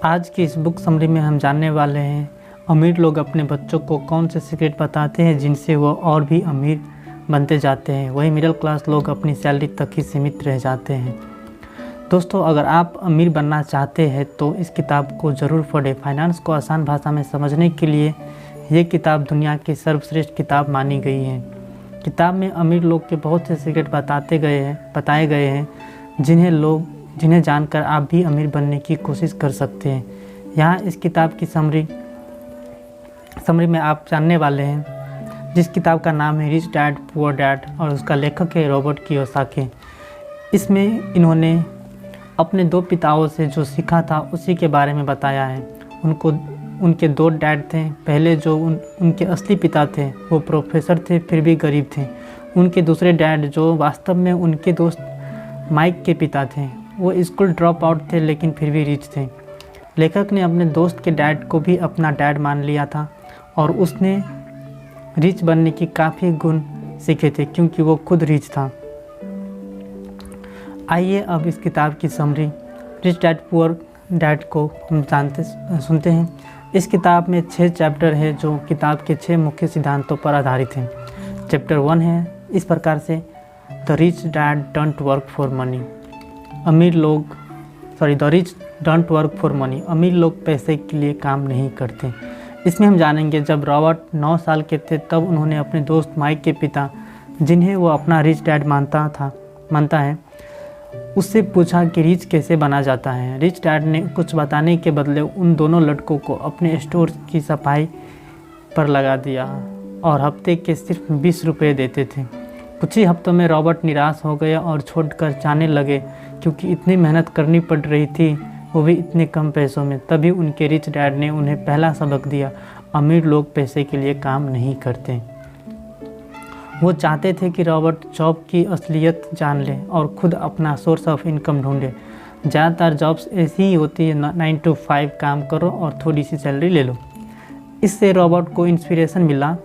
आज की इस बुक समरी में हम जानने वाले हैं अमीर लोग अपने बच्चों को कौन से सीक्रेट बताते हैं जिनसे वो और भी अमीर बनते जाते हैं, वही मिडिल क्लास लोग अपनी सैलरी तक ही सीमित रह जाते हैं। दोस्तों, अगर आप अमीर बनना चाहते हैं तो इस किताब को ज़रूर पढ़ें। फाइनेंस को आसान भाषा में समझने के लिए ये किताब दुनिया की सर्वश्रेष्ठ किताब मानी गई है। किताब में अमीर लोग के बहुत से सीक्रेट बताए गए हैं जिन्हें जानकर आप भी अमीर बनने की कोशिश कर सकते हैं। यहाँ इस किताब की समरी में आप जानने वाले हैं, जिस किताब का नाम है रिच डैड पुअर डैड और उसका लेखक है रॉबर्ट कियोसाकी। इसमें इन्होंने अपने दो पिताओं से जो सीखा था उसी के बारे में बताया है। उनके दो डैड थे। पहले जो उनके असली पिता थे वो प्रोफेसर थे, फिर भी गरीब थे। उनके दूसरे डैड जो वास्तव में उनके दोस्त माइक के पिता थे, वो स्कूल ड्रॉप आउट थे लेकिन फिर भी रिच थे। लेखक ने अपने दोस्त के डैड को भी अपना डैड मान लिया था और उसने रिच बनने की काफ़ी गुण सीखे थे क्योंकि वो खुद रिच था। आइए अब इस किताब की summary rich dad poor dad को हम सुनते हैं। इस किताब में 6 चैप्टर है जो किताब के 6 मुख्य सिद्धांतों पर आधारित हैं। चैप्टर 1 है इस प्रकार से, the rich dad don't work for money. The rich don't work for money. अमीर लोग पैसे के लिए काम नहीं करते। इसमें हम जानेंगे जब रॉबर्ट 9 साल के थे तब उन्होंने अपने दोस्त माइक के पिता, जिन्हें वो अपना रिच डैड मानता है, उससे पूछा कि रिच कैसे बना जाता है। रिच डैड ने कुछ बताने के बदले उन दोनों लड़कों को अपने स्टोर की सफाई पर लगा दिया और हफ्ते के सिर्फ 20 रुपये देते थे। कुछ ही हफ्तों में रॉबर्ट निराश हो गया और छोड़कर जाने लगे क्योंकि इतनी मेहनत करनी पड़ रही थी, वो भी इतने कम पैसों में। तभी उनके रिच डैड ने उन्हें पहला सबक दिया, अमीर लोग पैसे के लिए काम नहीं करते। वो चाहते थे कि रॉबर्ट जॉब की असलियत जान ले और खुद अपना सोर्स ऑफ इनकम ढूंढे। ज़्यादातर जॉब्स ऐसी ही होती है, 9 to 5 काम करो और थोड़ी सी सैलरी ले लो। इससे रॉबर्ट को इंस्पिरेशन मिला।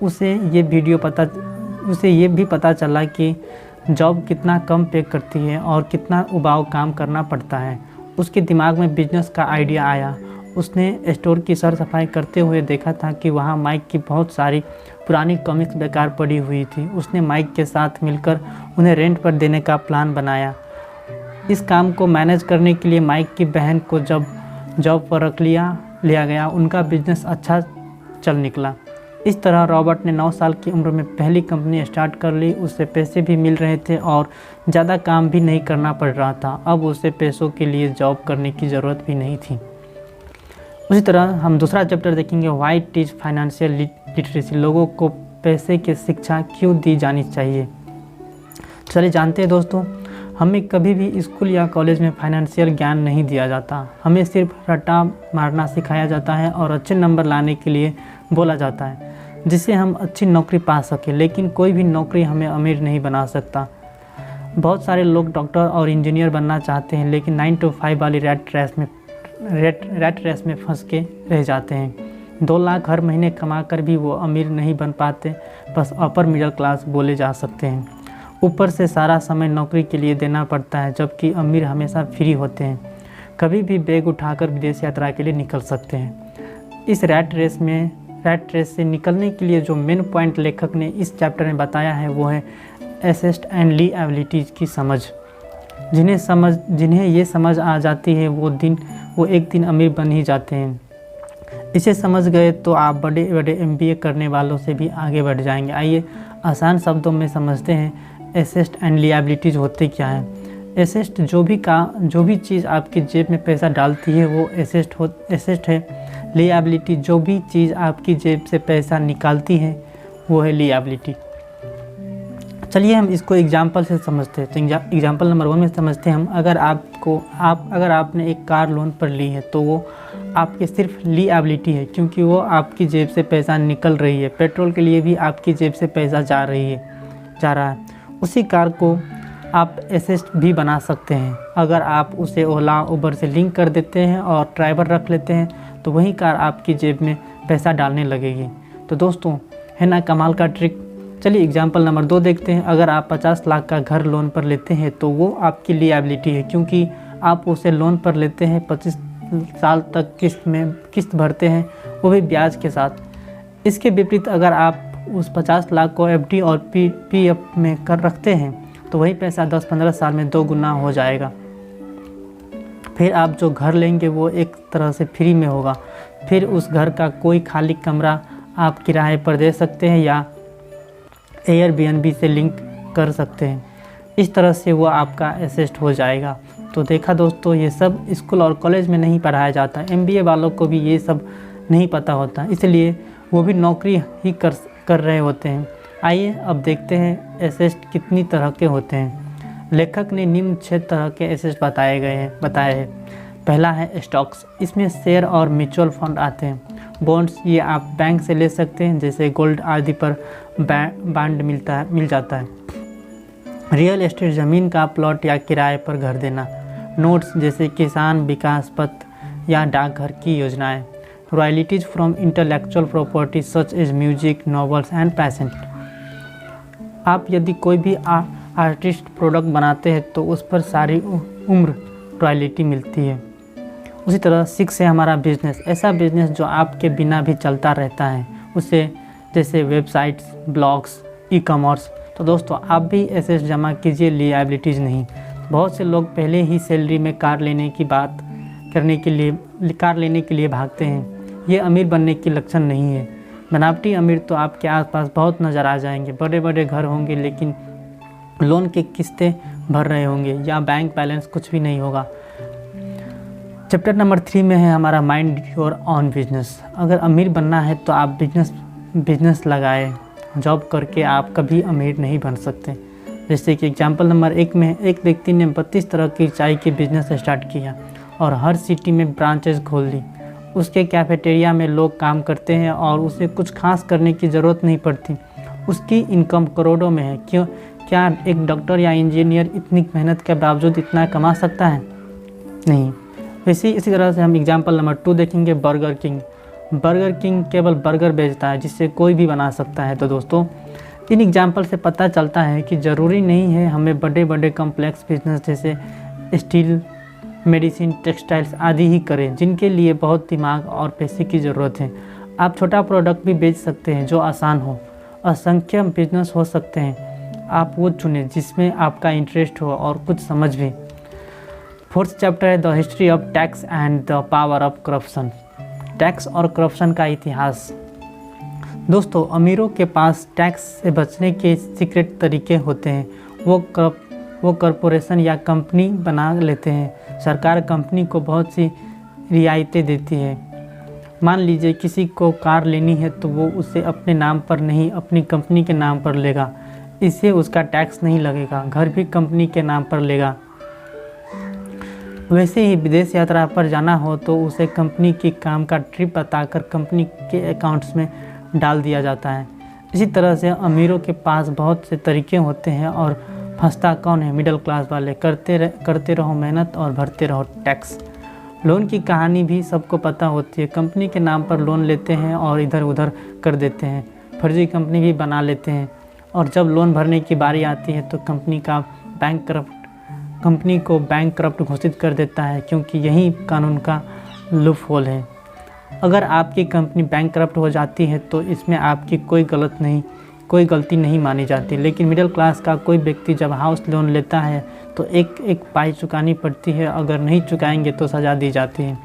उसे ये भी पता चला कि जॉब कितना कम पे करती है और कितना उबाऊ काम करना पड़ता है। उसके दिमाग में बिजनेस का आइडिया आया। उसने स्टोर की सर सफाई करते हुए देखा था कि वहाँ माइक की बहुत सारी पुरानी कॉमिक्स बेकार पड़ी हुई थी। उसने माइक के साथ मिलकर उन्हें रेंट पर देने का प्लान बनाया। इस काम को मैनेज करने के लिए माइक की बहन को जब जॉब पर रख लिया गया, उनका बिजनेस अच्छा चल निकला। इस तरह रॉबर्ट ने 9 साल की उम्र में पहली कंपनी स्टार्ट कर ली। उससे पैसे भी मिल रहे थे और ज़्यादा काम भी नहीं करना पड़ रहा था। अब उसे पैसों के लिए जॉब करने की ज़रूरत भी नहीं थी। उसी तरह हम दूसरा चैप्टर देखेंगे, व्हाई टीच फाइनेंशियल लिटरेसी। लोगों को पैसे की शिक्षा क्यों दी जानी चाहिए। चलिए जानते हैं दोस्तों, हमें कभी भी स्कूल या कॉलेज में फाइनेंशियल ज्ञान नहीं दिया जाता। हमें सिर्फ रट्टा मारना सिखाया जाता है और अच्छे नंबर लाने के लिए बोला जाता है जिससे हम अच्छी नौकरी पा सकें। लेकिन कोई भी नौकरी हमें अमीर नहीं बना सकता। बहुत सारे लोग डॉक्टर और इंजीनियर बनना चाहते हैं लेकिन 9 to 5 वाली रैट रेस में फंस के रह जाते हैं। 2 लाख हर महीने कमा कर भी वो अमीर नहीं बन पाते, बस अपर मिडिल क्लास बोले जा सकते हैं। ऊपर से सारा समय नौकरी के लिए देना पड़ता है, जबकि अमीर हमेशा फ्री होते हैं, कभी भी बैग उठाकर विदेश यात्रा के लिए निकल सकते हैं। इस रैट रेस से निकलने के लिए जो मेन पॉइंट लेखक ने इस चैप्टर में बताया है वो है एसेट एंड लिएबिलिटीज़ की समझ। जिन्हें ये समझ आ जाती है वो एक दिन अमीर बन ही जाते हैं। इसे समझ गए तो आप बड़े बड़े MBA करने वालों से भी आगे बढ़ जाएंगे। आइए आसान शब्दों में समझते हैं एसेट एंड लिएबिलिटीज़ होते क्या है। एसेट जो भी चीज़ आपकी जेब में पैसा डालती है वो एसेट है। लिएबिलिटी जो भी चीज़ आपकी जेब से पैसा निकालती है वो है लिएबिलिटी। चलिए हम इसको एग्जाम्पल से समझते हैं। तो एग्जाम्पल नंबर 1 में समझते हैं हम। अगर आपने एक कार लोन पर ली है तो वो आपके सिर्फ लिएबिलिटी है क्योंकि वो आपकी जेब से पैसा निकल रही है। पेट्रोल के लिए भी आपकी जेब से पैसा जा रहा है। उसी कार को आप एसेट भी बना सकते हैं। अगर आप उसे ओला उबर से लिंक कर देते हैं और ड्राइवर रख लेते हैं तो वही कार आपकी जेब में पैसा डालने लगेगी। तो दोस्तों, है ना कमाल का ट्रिक। चलिए एग्जाम्पल नंबर 2 देखते हैं। अगर आप 50 लाख का घर लोन पर लेते हैं तो वो आपकी लिएबिलिटी है क्योंकि आप उसे लोन पर लेते हैं साल तक किस्त भरते हैं, वो भी ब्याज के साथ। इसके विपरीत अगर आप उस 50 लाख को एफडी और पीएफ में कर रखते हैं तो वही पैसा 10-15 साल में 2 गुना हो जाएगा। फिर आप जो घर लेंगे वो एक तरह से फ्री में होगा। फिर उस घर का कोई खाली कमरा आप किराए पर दे सकते हैं या एयरबीएनबी से लिंक कर सकते हैं। इस तरह से वो आपका एसेट हो जाएगा। तो देखा दोस्तों, ये सब स्कूल और कॉलेज में नहीं पढ़ाया जाता। एमबीए वालों को भी ये सब नहीं पता होता, इसलिए वो भी नौकरी ही कर रहे होते हैं। आइए अब देखते हैं एसेट कितनी तरह के होते हैं। लेखक ने निम्न 6 तरह के एसेट बताए हैं। पहला है स्टॉक्स। इसमें शेयर और म्यूचुअल फंड आते हैं। बॉन्ड्स, ये आप बैंक से ले सकते हैं, जैसे गोल्ड आदि पर बॉन्ड मिल जाता है। रियल एस्टेट, ज़मीन का प्लॉट या किराए पर घर देना। नोट्स, जैसे किसान विकास पत्र या डाकघर की योजनाएं। Royalties from intellectual property such as music, novels and patent. आप यदि कोई भी आर्टिस्ट प्रोडक्ट बनाते हैं तो उस पर सारी उम्र रॉयल्टी मिलती है। उसी तरह 6 है हमारा बिजनेस। ऐसा बिजनेस जो आपके बिना भी चलता रहता है, उसे जैसे वेबसाइट्स, ब्लॉग्स, ई-कॉमर्स। तो दोस्तों, आप भी एसेट जमा कीजिए, लिएबिलिटीज़ नहीं। बहुत से लोग पहले ही सैलरी में कार लेने के लिए भागते हैं। ये अमीर बनने की लक्षण नहीं है। बनावटी अमीर तो आपके आसपास बहुत नज़र आ जाएंगे। बड़े बड़े घर होंगे लेकिन लोन की किस्तें भर रहे होंगे या बैंक बैलेंस कुछ भी नहीं होगा। चैप्टर नंबर 3 में है हमारा माइंड योर ऑन बिजनेस। अगर अमीर बनना है तो आप बिजनेस लगाए। जॉब करके आप कभी अमीर नहीं बन सकते। जैसे कि एग्जाम्पल नंबर 1 में एक व्यक्ति ने 32 तरह की चाय की बिजनेस स्टार्ट किया और हर सिटी में ब्रांचेज खोल दी। उसके कैफेटेरिया में लोग काम करते हैं और उसे कुछ खास करने की ज़रूरत नहीं पड़ती। उसकी इनकम करोड़ों में है। क्या एक डॉक्टर या इंजीनियर इतनी मेहनत के बावजूद इतना कमा सकता है? नहीं। वैसे इसी तरह से हम एग्जाम्पल नंबर 2 देखेंगे, बर्गर किंग। बर्गर किंग केवल बर्गर बेचता है जिससे कोई भी बना सकता है। तो दोस्तों, इन एग्जाम्पल से पता चलता है कि ज़रूरी नहीं है हमें बड़े बड़े कॉम्प्लेक्स बिजनेस जैसे स्टील, मेडिसिन, टेक्सटाइल्स आदि ही करें, जिनके लिए बहुत दिमाग और पैसे की ज़रूरत है। आप छोटा प्रोडक्ट भी बेच सकते हैं जो आसान हो। असंख्य बिजनेस हो सकते हैं। आप वो चुनें जिसमें आपका इंटरेस्ट हो और कुछ समझ भी। 4th चैप्टर है the history of tax and the power of corruption. Tax और करप्शन का इतिहास। दोस्तों, अमीरों के पास टैक्स से बचने के सीक्रेट तरीके होते हैं। वो कॉरपोरेशन या कंपनी बना लेते हैं। सरकार कंपनी को बहुत सी रियायतें देती है। मान लीजिए किसी को कार लेनी है तो वो उसे अपने नाम पर नहीं, अपनी कंपनी के नाम पर लेगा। इससे उसका टैक्स नहीं लगेगा। घर भी कंपनी के नाम पर लेगा। वैसे ही विदेश यात्रा पर जाना हो तो उसे कंपनी की काम का ट्रिप बताकर कंपनी के अकाउंट्स में डाल दिया जाता है। इसी तरह से अमीरों के पास बहुत से तरीके होते हैं और फंसता कौन है? मिडिल क्लास वाले। करते रहो मेहनत और भरते रहो टैक्स। लोन की कहानी भी सबको पता होती है। कंपनी के नाम पर लोन लेते हैं और इधर उधर कर देते हैं। फर्जी कंपनी भी बना लेते हैं और जब लोन भरने की बारी आती है तो कंपनी को बैंकक्रप्ट घोषित कर देता है, क्योंकि यही कानून का लूप होल है। अगर आपकी कंपनी बैंकक्रप्ट हो जाती है तो इसमें आपकी कोई गलती नहीं मानी जाती। लेकिन मिडिल क्लास का कोई व्यक्ति जब हाउस लोन लेता है तो एक पाई चुकानी पड़ती है। अगर नहीं चुकाएंगे तो सज़ा दी जाती है।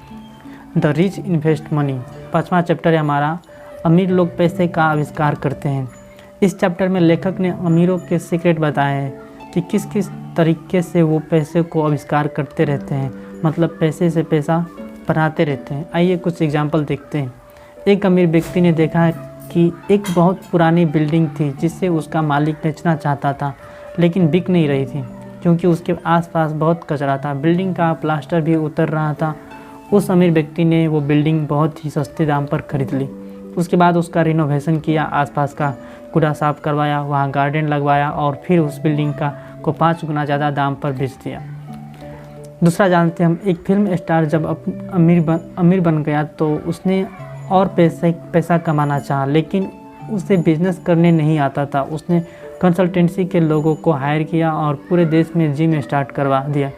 The rich invest money. 5वां चैप्टर है हमारा अमीर लोग पैसे का आविष्कार करते हैं। इस चैप्टर में लेखक ने अमीरों के सीक्रेट बताए हैं कि किस किस तरीके से वो पैसे को आविष्कार करते रहते हैं, मतलब पैसे से पैसा बनाते रहते हैं। आइए कुछ एग्जाम्पल देखते हैं। एक अमीर व्यक्ति ने देखा कि एक बहुत पुरानी बिल्डिंग थी जिसे उसका मालिक बेचना चाहता था, लेकिन बिक नहीं रही थी क्योंकि उसके आसपास बहुत कचरा था। बिल्डिंग का प्लास्टर भी उतर रहा था। उस अमीर व्यक्ति ने वो बिल्डिंग बहुत ही सस्ते दाम पर खरीद ली। उसके बाद उसका रिनोवेशन किया, आसपास का कूड़ा साफ करवाया, वहाँ गार्डन लगवाया और फिर उस बिल्डिंग को 5 गुना ज़्यादा दाम पर बेच दिया। दूसरा जानते हैं हम, एक फिल्म स्टार जब अमीर बन गया तो उसने और पैसा कमाना चाहा, लेकिन उसे बिजनेस करने नहीं आता था। उसने कंसल्टेंसी के लोगों को हायर किया और पूरे देश में जिम स्टार्ट करवा दिया।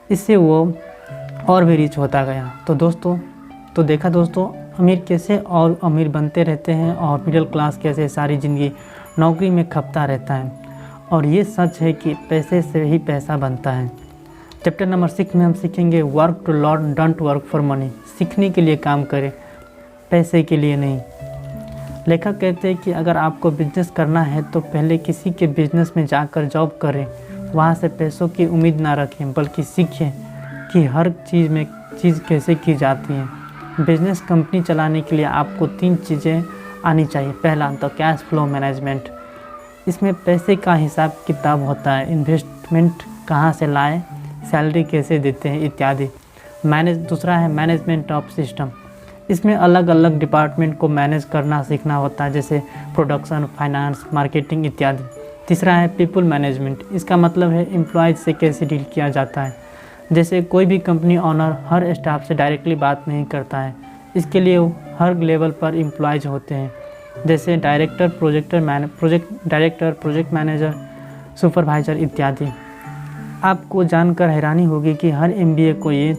इससे वो और भी रिच होता गया। तो देखा दोस्तों, अमीर कैसे और अमीर बनते रहते हैं और मिडिल क्लास कैसे सारी ज़िंदगी नौकरी में खपता रहता है। और ये सच है कि पैसे से ही पैसा बनता है। चैप्टर नंबर 6 में हम सीखेंगे work to learn, don't work for money. सीखने के लिए काम करें, पैसे के लिए नहीं। लेखक कहते हैं कि अगर आपको बिजनेस करना है तो पहले किसी के बिजनेस में जाकर जॉब करें, वहाँ से पैसों की उम्मीद ना रखें, बल्कि सीखें कि हर चीज़ कैसे की जाती है। बिजनेस कंपनी चलाने के लिए आपको 3 चीज़ें आनी चाहिए। पहला तो कैश फ्लो मैनेजमेंट, इसमें पैसे का हिसाब किताब होता है, इन्वेस्टमेंट कहाँ से लाएं, सैलरी कैसे देते हैं इत्यादि। दूसरा है मैनेजमेंट ऑफ सिस्टम, इसमें अलग अलग डिपार्टमेंट को मैनेज करना सीखना होता है, जैसे प्रोडक्शन, फाइनेंस, मार्केटिंग इत्यादि। तीसरा है पीपल मैनेजमेंट, इसका मतलब है एम्प्लॉयज़ से कैसे डील किया जाता है, जैसे कोई भी कंपनी ऑनर हर स्टाफ से डायरेक्टली बात नहीं करता है, इसके लिए हर लेवल पर एम्प्लॉयज़ होते हैं, जैसे डायरेक्टर, प्रोजेक्ट मैनेजर, सुपरवाइज़र इत्यादि। आपको जानकर हैरानी होगी कि हर MBA को ये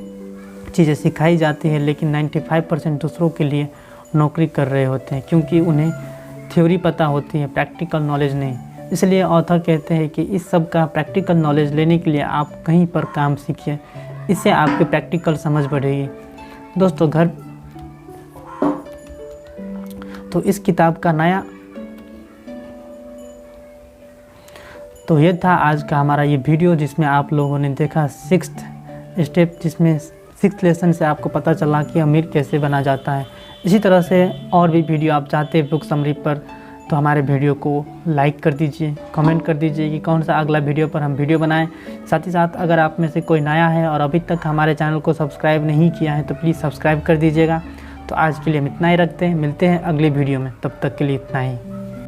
चीज़ें सिखाई जाती है, लेकिन 95% दूसरों के लिए नौकरी कर रहे होते हैं, क्योंकि उन्हें थ्योरी पता होती है, प्रैक्टिकल नॉलेज नहीं। इसलिए ऑथर कहते हैं कि इस सब का प्रैक्टिकल नॉलेज लेने के लिए आप कहीं पर काम सीखिए, इससे आपकी प्रैक्टिकल समझ बढ़ेगी। दोस्तों तो इस किताब का तो ये था आज का हमारा ये वीडियो, जिसमें आप लोगों ने देखा 6th स्टेप, जिसमें 6th लेसन से आपको पता चला कि अमीर कैसे बना जाता है। इसी तरह से और भी वीडियो आप चाहते हैं बुक समरी पर, तो हमारे वीडियो को लाइक कर दीजिए, कमेंट कर दीजिए कि कौन सा अगला वीडियो पर हम वीडियो बनाएं। साथ ही साथ अगर आप में से कोई नया है और अभी तक हमारे चैनल को सब्सक्राइब नहीं किया है तो प्लीज़ सब्सक्राइब कर दीजिएगा। तो आज के लिए हम इतना ही रखते हैं, मिलते हैं अगले वीडियो में, तब तक के लिए इतना ही।